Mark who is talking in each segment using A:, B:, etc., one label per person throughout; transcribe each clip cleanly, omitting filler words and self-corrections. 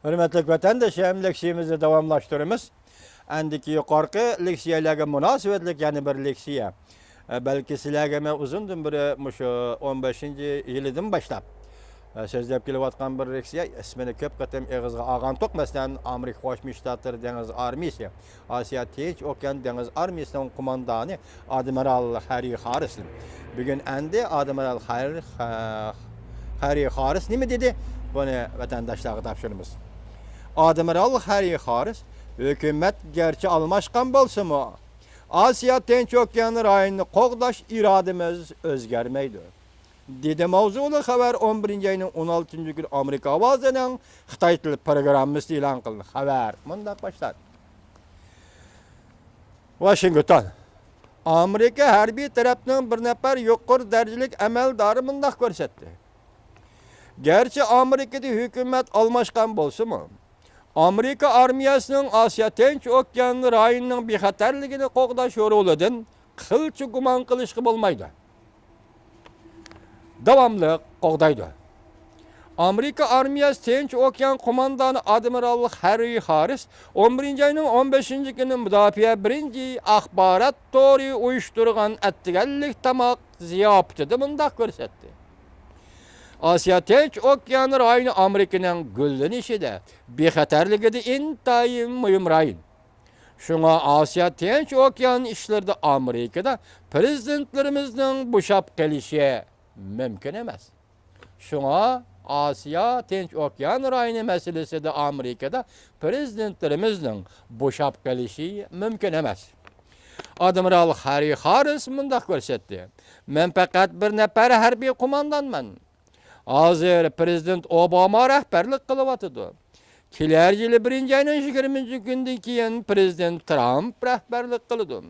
A: Hürmetli vatandaşlarım, leksiyemizi davamlaştırımız. Andiki yukarı leksiyelerge münasebetlik yani bir leksiye. Belki sizlerge uzundan bir 15. yıldan başlap. Sözlep kilovatkan bir leksiye ismini köp katem eğizge ağan tok. Mesela Amerika Koşmuş Ştatları Deniz Armiyası, Asya Tinç Okyan Deniz Armiyası'nın kumandanı Admiral Harry Harris. Bugün endi Admiral Harry Harris ne mi dedi? Bunu vatandaşlara tapşırımız. Admiral Harry Harris, hükümet gerçi almaşkan bolsa mı? Asya Tinç Okyanı rayını qoğdaş iradimiz özgermeydi. Dedi mavzulu haber 11. ayının 16. gün Amerika avazının Xitay tili programımız ilan kıldı. Haber. Mındak başlar. Washington. Amerika harbiy tarafının bir nefer yuqori derecelik amaldarı mındak görsetdi. Gerçi Amerika'da hükümet almaşkan bolsa mı? Amerika armiyasının Asya Tinç Okyanı rayının bir xatarligini qoğdaş yoruladın qılçı guman qılışqı bolmaydı. Davamlı qoğdaydı. Amerika armiyası Tinç Okyan komandanı Admiral Harry Harris 11. ayının 15. günü müdafiə 1. axbarat tori uyuşturgan ettigellik tamaq ziyaptıdı mındak görsetti. Asya Tinç Okyanı rayını Amerika'nın güllünüşü de bir xatarligi de intayın mühim rayın. Şuna Asya Tinç Okyanı işlerde Amerika'da prezidentlerimizden boşap gelişi mümkün emas. Şuna Asya Tinç Okyanı rayını meselesi de Amerika'da prezidentlerimizden boşap gelişi mümkün emas. Admiral Harry Harris mındak görsetti. Men fakat bir nefer harbiy kumandanman. Hazır Prezident Obama rehberlik kılıvatıdı. Kiler yılı 1. ayının 20. günden keyin Prezident Trump rehberlik kılıdı.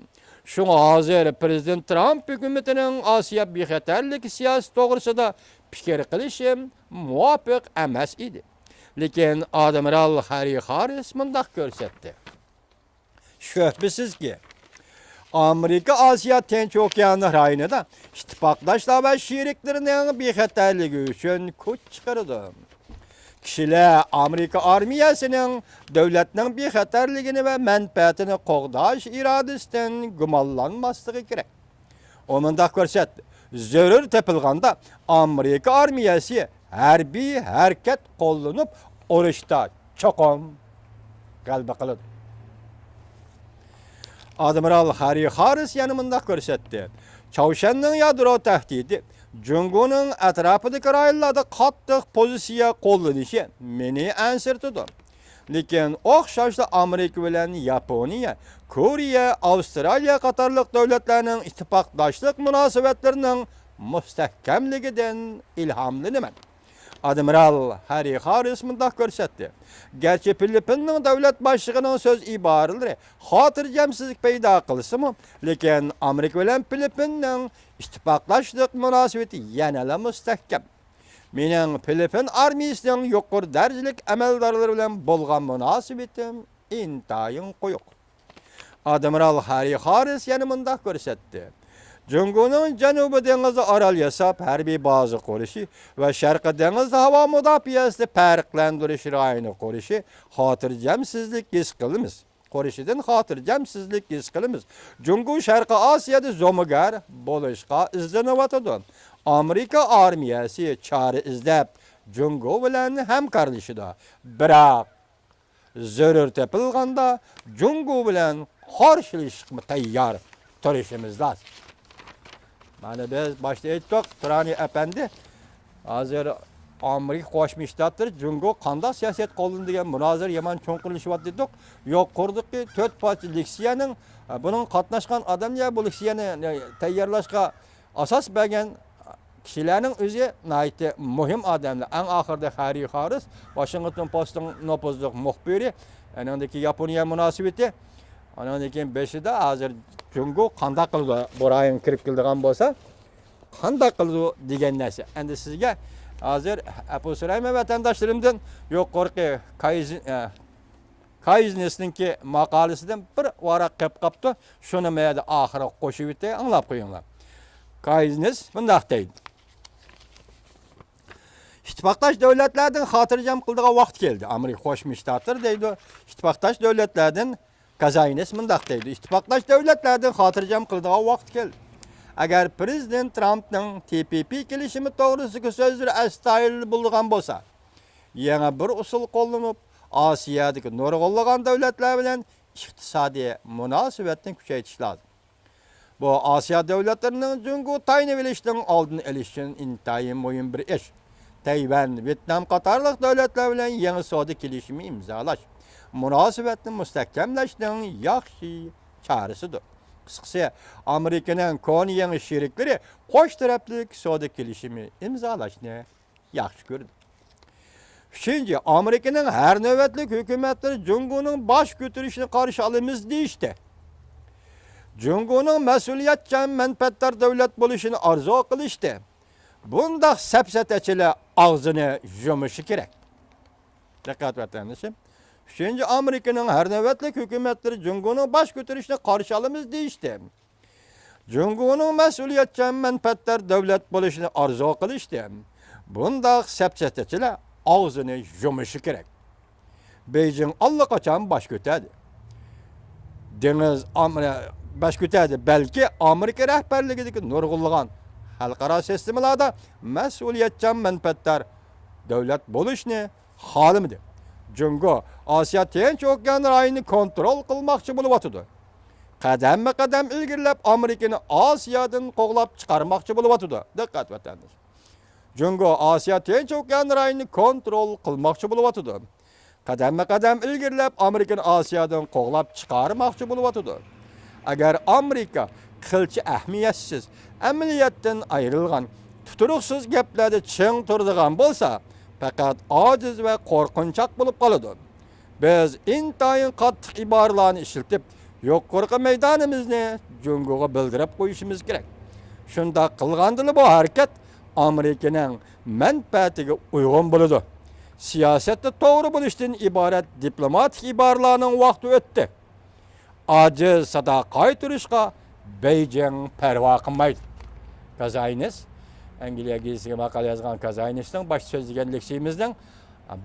A: Şuna hazır Prezident Trump hükümetinin Asya bexatarlik siyasi doğrusunda fikir kılışım muvafiq emas idi. Lekin Admiral Harry Harris mındak görsetti. Şüphesiz ki Amerika Asya Tinç Okyanı rayını da ittifakdaşlar ve şiriklerinin bexatarligi üçün kuch çıkardı. Kişiler Amerika armiyasının devletinin bexatarligini ve menfaatini qoğdaş iradesinden gumallanmaslığı gerek. O mındak görsetdi. Zörür tepilganda Amerika armiyası harbiy hareket qo'llanıp urushda cho'qim g'alaba qiladi. Admiral Harry Harris yana mındak görsetdi. Çavuşanның yadro tahdidi Jungo'nun etrafındaki rayonlarda qattiq pozitsiya qo'llanışı meni ansirtidi. Lekin o'xshashli Amerika bilan Yaponiya, Koreya, Avstraliya qatorliq davlatlarning ittifoqdoshlik munosabatlarining mustahkamligidan ilhomlanaman. Admiral Harry Harris mındak görsetdi. Gerçi Filipinning davlat başlig'ining söz iboralari xotirjamsizlik paydo qilsa-mu, lekin Amerika bilan Filipinning ittifoqdoshlik munosabati yanada mustahkam. Mening Filipin armiyasining yuqori darajalik amaldorlari bilan bo'lgan munosabatim intayin quyuq. Admiral Harry Harris yana mındak görsetdi. Jungo'nun Janubi dengizi aral yasab harbiy baza qurishi va Sharqi dengizda havo mudofaasini farqlantirish rayini qurishi xotirjamsizlik his qilamiz. Qurishidan xotirjamsizlik his qilamiz. Jungo Sharqi Osiyada zo'migar bo'lishga izlanayotdi. Amerika armiyasi chora izlab Jungo bilan hamkorlashida. Biroq zarur tepilganda Jungo bilan qarshilashishga tayyor turishimiz lozim. Mana biz başta aytdik, Turani efendi hazır Amerika Qo'shma Shtatlar Jungo qanday siyosat qo'llanadi degan munozara yomon cho'nqilishyapti dedik. Yo'q qurdikki 4 parcha leksiyaning buning qatnashgan odamlar bu leksiyani tayyorlashga asos bergan kishilarning o'zi nayte muhim odamlar. Eng oxirida Harry Harris, Washington Post'ning nopozliq muxbiri, anandagi Yaponiya munosabati, anandagi 5'ida hazır Jungo qanday qildi bu rayon kirib keldigan bo'lsa, qanday qildi degan narsa. Endi sizga hozir Apo Surayma vatandoshlarımdan yuqorqi Kayznesninki maqolasidan bir varaq qilib qapti. Shuni meyda oxiri qo'shib o'tay, anglab qo'yinglar. Kayznes bunday deydi. İttifaqdaş devletlerden hatırjam kıldığı vaqt geldi. Amerika Qo'shma Shtatlar deydi. İttifaqdaş devletlerden Kazaynes mındaq deydi. İttifaqdaş devletlerden hatırjam kıldığı vaqt geldi. Agar Prezident Trump'ның TPP kelişimi to'g'risidagi so'zlari astoydil bo'lgan bo'lsa, yana bir usul qo'llanib, Osiyodagi nurg'unlagan davlatlar bilan iqtisodiy munosabatni kuchaytirish lozim. Bu Osiyo davlatlarining Jungo tayini bilishning oldini olish uchun intayin muhim bir ish. Tayvan, Vyetnam qatorliq davlatlar bilan yangi savdo kelishimi imzolash, munosabatni mustahkamlashning yaxshi chorasidir. Qısqası, Amerika'nın konu yangi şerikleri qo'sh taraflik savdo kelishimi imzolashni yaxshi ko'rdi. Uchinchi, Amerika'nın har navbatlik hukumatlar Jungo'ning bosh ko'tarishini qarshi olamiz deyishdi. Jungo'ning mas'uliyatchan manfaatdor davlat bo'lishini orzu qilishdi. Bundaq sapsatachilar og'zini yumishi kerak. Diqqat vatandoshim. Üçüncü, Amerika'nın her nöbetlik hükümetleri Jungo'nun baş götürüşüne karşı alımız deyişti. Jungo'nun mesuliyetçen menfaatler devlet buluşunu arzu kılıştı. Bunda sepseteçiler ağzını yumuşu gerek. Beijing allakaçan baş götürdü. Deniz baş götürdü. Belki Amerika rehberliğindeki nurgulluğun halkara sistemlerde mesuliyetçen menfaatler devlet buluşunu halimdi. Jungo Asya Tinch okean rayini kontrol qilmoqchi bo'lyapti. Qadam ilgirlab Amerikani Osiyodan qo'g'lab chiqarmoqchi bo'lyapti. Diqqat vatandosh. Jungo Asya Tinch okean rayini kontrol qilmoqchi bo'lyapti. Qadam ilgirlab Amerikani Osiyodan qo'g'lab chiqarmoqchi bo'lyapti. Agar Amerika qilchi ahamiyatsiz, amaliyotdan ayrilgan, tuturuqsiz gaplarda ching turadigan bo'lsa, faqat ojiz va qo'rqinchoq bo'lib qoladi. Biz intayin qattiq iboralarni ishlatib, yuqorqi maydonimizni Jungo'ga bildirib qo'yishimiz kerak. Shunda qilgandili bu harakat Amerikaning manfaatiga uyg'un bo'ladi. Siyosatda to'g'ri bo'lishdan iborat diplomatik iboralarning vaqti o'tdi. Ojiz sadoqat turishga Beijing parvo qilmaydi. Kazaynes Angliya gezisiga maqola yozgan Kazaynesning bosh so'zlaganligimizdan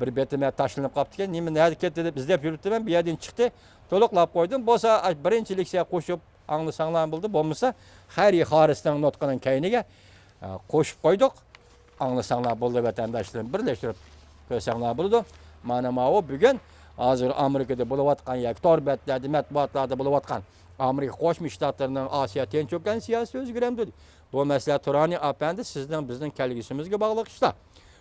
A: bir betime taşlanıp qaptı. Nima nerede ketdi deb izlab yuribdiman. Bu yerdan chiqdi. To'liqlab qo'ydim. Bo'lsa birinchi leksiya qo'shib anglasanglar bo'ldi. Bo'lmasa Harry Harrisning nutqining kayniga qo'shib qo'ydik. Anglasanglar bo'ldi vatandoshlar birlashtirib ko'rsanglar bo'ldi. Mana o bugun hozir Amerikada bo'layotgan yoki torbetlarda, matbuotlarda bo'layotgan Amerika Qo'shma Shtatlarining Osiyo Tinch okean siyosati o'zgardi. Bu masala Turani apandi sizning bizning kelgusimizga bog'liq ishlar.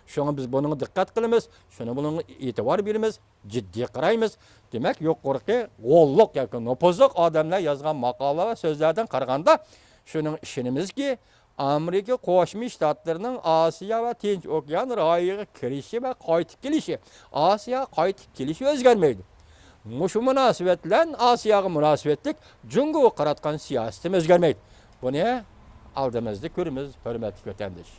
A: Şunu biz bunun dikkat kılımız, şunu bunun itibar birimiz, ciddi qaraymiz. Demek yuqorqi qo'lliq yoki nopozliq odamlar yozgan maqola va so'zlardan qaraganda şunun ishonimiz ki Amerika Qo'shma Shtatlarining Osiyo va Tinch okean rayiga kirishi va qaytib kelishi, Osiyo qaytib kelishi o'zgarmaydi. Mushu munosabat bilan Osiyoga munosabatlik Jungo'ga qaratgan siyosatimiz o'zgarmaydi. Buni oldimizda ko'ramiz, hurmatli vatandosh.